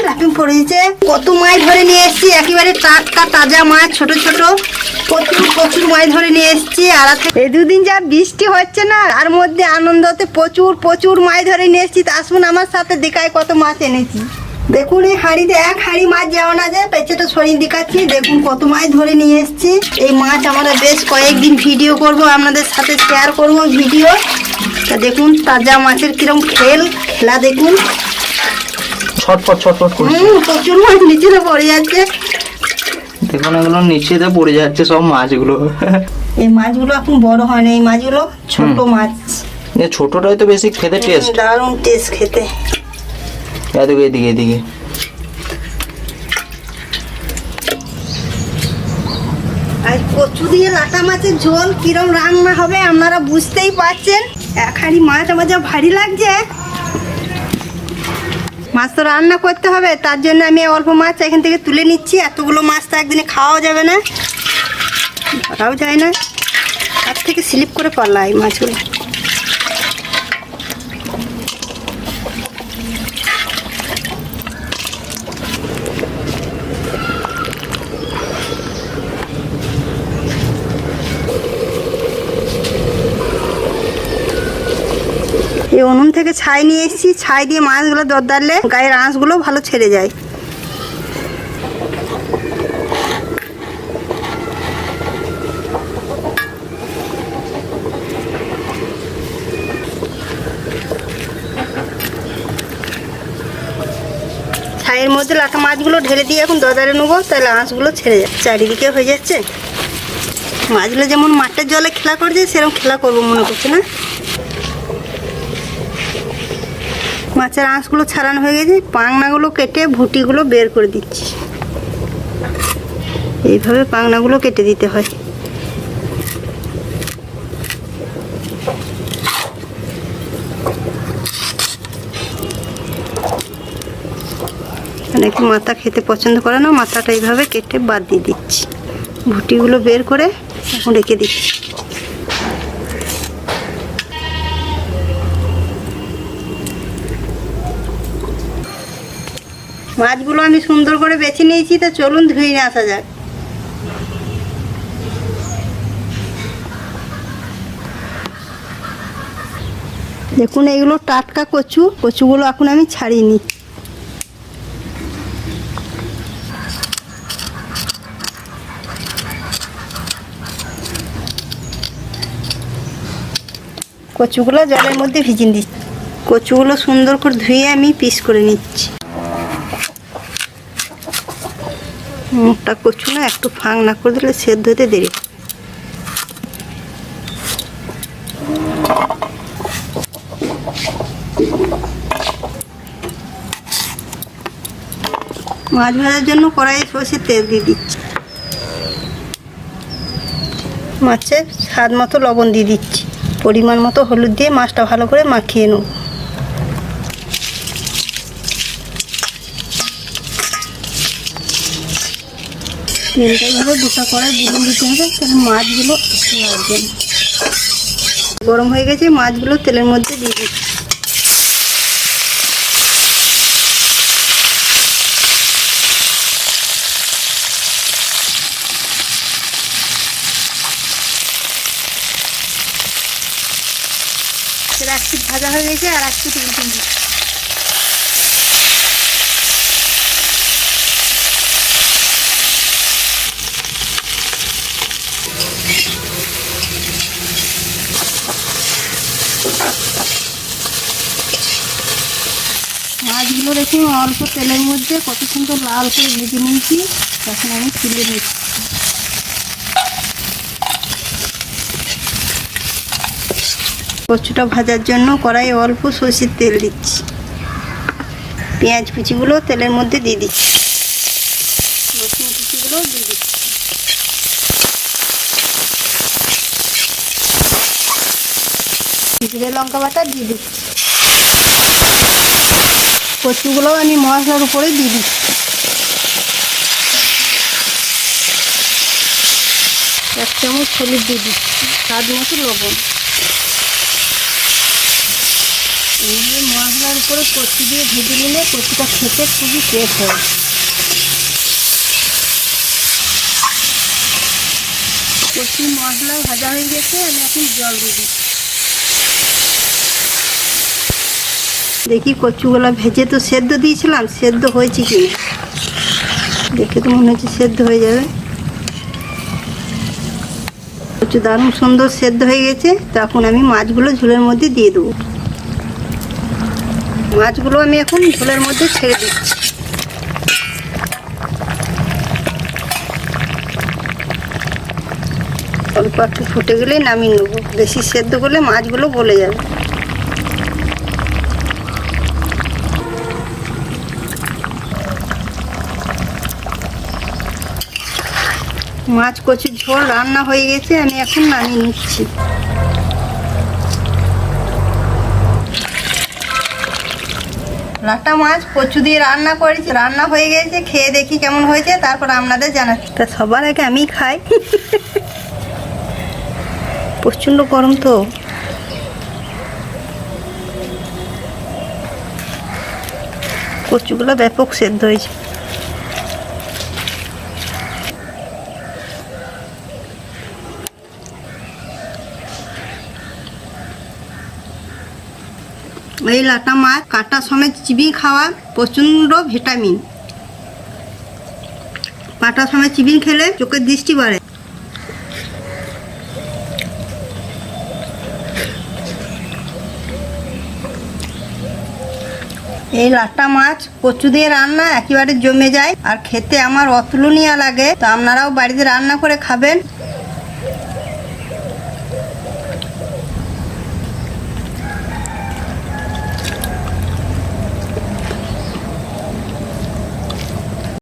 রাপিং পড়েছে। কত মাছ ধরে নিয়ে এসেছি, একেবারে টাটকা তাজা মাছ, ছোট ছোট প্রচুর প্রচুর মাছ ধরে নিয়ে এসেছি। আর এই দুদিন যা বৃষ্টি হচ্ছে না, তার মধ্যে আনন্দতে প্রচুর প্রচুর মাছ ধরে নিয়ে এসেছি। আসুন আমার সাথে দেখায় কত মাছ এনেছি। দেখুন এই হাঁড়িতে এক হাঁড়ি মাছ যেমন আছে, পেছনটা সরিয়ে দেখাচ্ছি। দেখুন কত মাছ ধরে নিয়ে এসেছি। এই মাছ আমরা বেশ কয়েকদিন ভিডিও করব, আপনাদের সাথে শেয়ার করব ভিডিও। তা দেখুন তাজা মাছের কিরকম খেলা দেখুন, ছটফট ছটফট করছে। প্রচুর মাছ নিচে পড়ে যাচ্ছে। দেখুন এগুলো নিচেতে পড়ে যাচ্ছে সব মাছগুলো। এই মাছগুলো এখন বড় হয় না, এই মাছগুলো ছোট মাছ। এই ছোটটাই তো বেশি খেতে টেস্ট, দারুণ টেস্ট খেতে। এদিকে এদিকে এদিকে আর কচু দিয়ে লাটা মাছের ঝোল কিরম রান্না হবে আপনারা বুঝতেই পারছেন। এক হাঁড়ি মাছ আমার যা ভারী লাগছে। মাছ তো রান্না করতে হবে, তার জন্য আমি অল্প মাছ এখান থেকে তুলে নিচ্ছি। এতগুলো মাছ তো একদিনে খাওয়াও যাবে না, ধরাও যায় না, তার থেকে স্লিপ করে পারলাই মাছগুলো। এই উনুন থেকে ছাই নিয়ে এসেছি, ছাই দিয়ে মাছগুলো দরদারলে গায়ের আঁশগুলো ভালো ছেড়ে যায়। ছাইয়ের মধ্যে লাটা মাছগুলো ঢেলে দিয়ে এখন দরদারে নেবো, তাহলে আঁশগুলো ছেড়ে যায়। চারিদিকে হয়ে যাচ্ছে। মাছগুলো যেমন মাঠের জলে খেলা করছে, সেরকম খেলা করবো মনে করছে না। মাছের আঁশগুলো ছাড়ানো হয়ে গেছে, পাংনাগুলো কেটে ভুটিগুলো বের করে দিচ্ছি। এইভাবে পাংনাগুলো কেটে দিতে হয়। অনেকে মাথা খেতে পছন্দ করে না, মাথাটা এইভাবে কেটে বাদ দিয়ে দিচ্ছি। ভুটিগুলো বের করে এখন রেখে দিচ্ছি। মাছগুলো আমি সুন্দর করে বেছে নিয়েছি, তো চলুন ধুয়ে নিয়ে আসা যাক। দেখুন এইগুলো টাটকা কচু, কচুগুলো এখন আমি ছাড়িয়ে নিই। কচুগুলো জলের মধ্যে ভিজিয়ে দিচ্ছি। কচুগুলো সুন্দর করে ধুয়ে আমি পিস করে নিচ্ছি। মুখটা কচু না, একটু ফাঁক না করে দিলে সেদ্ধ হতে দেরি। মাছ ভাজার জন্য কড়াইয়ে সরষের তেল দিয়ে দিচ্ছি। মাছের স্বাদ মতো লবণ দিয়ে দিচ্ছি, পরিমাণ মতো হলুদ দিয়ে মাছটা ভালো করে মাখিয়ে নেব। তেলটা এইভাবে দুটা কড়াই বুলুন দিতে হবে, তাহলে মাছগুলো লাগবে না। গরম হয়ে গেছে, মাছগুলো তেলের মধ্যে দিয়ে দিচ্ছি। এক পিঠ ভাজা হয়ে গেছে, আর এক পিঠ উল্টে দিচ্ছি। মাছগুলো রেখে অল্প তেলের মধ্যে কত সুন্দর লাল করে ভেজে নিয়েছি, তখন আমি তুলে নিচ্ছি। কচুটা ভাজার জন্য কড়াইয়ে অল্প সরষের তেল দিচ্ছি। পেঁয়াজ কুচিগুলো তেলের মধ্যে দিয়ে দিচ্ছি, রসুন কুচিগুলো দিয়ে দিচ্ছি। জিরে লঙ্কা বাটা দিয়ে দিচ্ছি। কচুগুলো আমি মশলার উপরে দিয়ে দিচ্ছি। এক চামচ হলুদ দিয়ে দিচ্ছি, স্বাদ মতো লবণ। এই যে মশলার তেলের উপরে কচু দিয়ে ভেজে নিলে কচুটা খেতে খুবই টেস্ট হয়। কচু মশলা ভাজা হয়ে গেছে, আমি এখন জল দিয়ে দিচ্ছি। দেখি কচুগুলো ভেজে তো সেদ্ধ দিয়েছিলাম, সেদ্ধ হয়েছে কি না, দেখে তো মনে হচ্ছে সেদ্ধ হয়ে যাবে। কচু দারুণ সুন্দর সেদ্ধ হয়ে গেছে। তখন আমি মাছগুলো ঝোলের মধ্যে দিয়ে দেবো। মাছগুলো আমি এখন ঝোলের মধ্যে ছেড়ে দিচ্ছি। অল্প একটু ফুটে গেলেই নামিয়ে নেবো, বেশি সেদ্ধ করলে মাছগুলো গলে যাবে। মাছ কচুর ঝোল রান্না হয়ে গেছে, আমি এখন নামিয়ে নিচ্ছি। লাটা মাছ কচু দিয়ে রান্না করেছি, রান্না হয়ে গেছে, খেয়ে দেখি কেমন হয়েছে, তারপর আপনাদের জানাচ্ছি। তা সবার আগে আমি খাই। প্রচণ্ড গরম তো। কচুগুলো ব্যাপক সেদ্ধ হয়েছে। এই লাটা মাছ কাটা সময় চিবিয়ে খাওয়া প্রচণ্ড ভিটামিন। কাটা সময় চিবিয়ে খেলে চোখের দৃষ্টি বাড়ে। এই লাটা মাছ কচু দিয়ে রান্না একেবারে জমে যায়, আর খেতে আমার অতুলনীয় লাগে। তো আপনারাও বাড়িতে রান্না করে খাবেন।